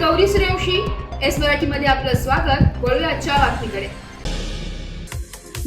Gauri Suryavanshi S मराठीमध्ये आपलं स्वागत। वळूया आजच्या बातमीकडे।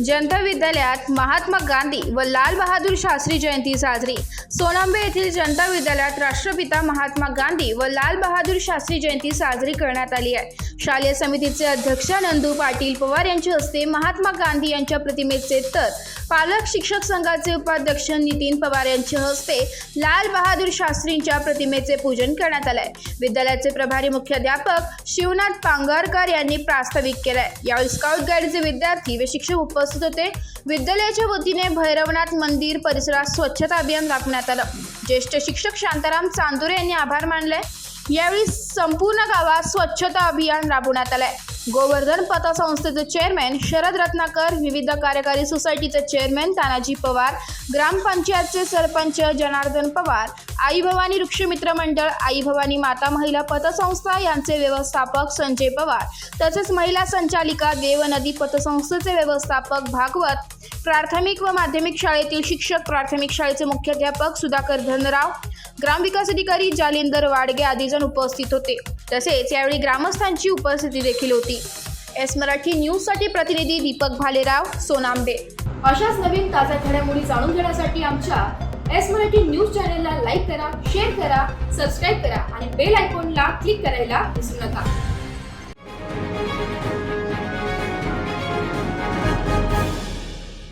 जनता विद्यालयात महात्मा गांधी व लाल बहादूर शास्त्री जयंती साजरी। सोनांबे येथील जनता विद्यालयात राष्ट्रपिता महात्मा गांधी व लाल बहादूर शास्त्री जयंती साजरी करण्यात आली आहे। शालेय समितीचे अध्यक्ष नंदू पाटील पवार यांच्या हस्ते महात्मा गांधी यांच्या प्रतिमेचे तर पालक शिक्षक संघाचे उपाध्यक्ष नितीन पवार यांच्या हस्ते लाल बहादूर शास्त्रींच्या प्रतिमेचे पूजन करण्यात आले। विद्यालयाचे प्रभारी मुख्याध्यापक शिवनाथ पांगरकर यांनी प्रास्ताविक केले। यावेळी स्काउट गाईडचे विद्यार्थी व शिक्षक उपस्थित होते। विद्यालयाच्या वतीने भैरवनाथ मंदिर परिसरात स्वच्छता अभियान राबवण्यात आलं। ज्येष्ठ शिक्षक शांताराम चांदोरे यांनी आभार मानले। यावेळी संपूर्ण गावात स्वच्छता अभियान राबवण्यात आले। गोवर्धन पतसंस्थेचे चेअरमॅन शरद रत्नाकर, विविध कार्यकारी सोसायटीचे चेअरमॅन तानाजी पवार, ग्रामपंचायतचे सरपंच जनार्दन पवार, आई भवानी वृक्ष मित्र मंडळ, आई भवानी माता महिला पतसंस्था यांचे व्यवस्थापक संजय पवार, तसेच महिला संचालिका देवनदी पतसंस्थेचे व्यवस्थापक भागवत, प्राथमिक व माध्यमिक शाळेतील शिक्षक, प्राथमिक शाळेचे मुख्याध्यापक सुधाकर धनराव, ग्रामविकास अधिकारी जालिंदर वाडगे आदी जण उपस्थित होते। तसेच यावेळी ग्रामस्थांची उपस्थिती देखील होती। एस मराठी न्यूजसाठी प्रतिनिधी दीपक भालेराव, सोनांबे। अशाच नवीन ताज्या घडामोडी जाणून घेण्यासाठी आमच्या एस मराठी न्यूज चॅनलला लाईक करा, शेअर करा, सबस्क्राईब करा आणि बेल आयकॉनला क्लिक करायला विसरू नका।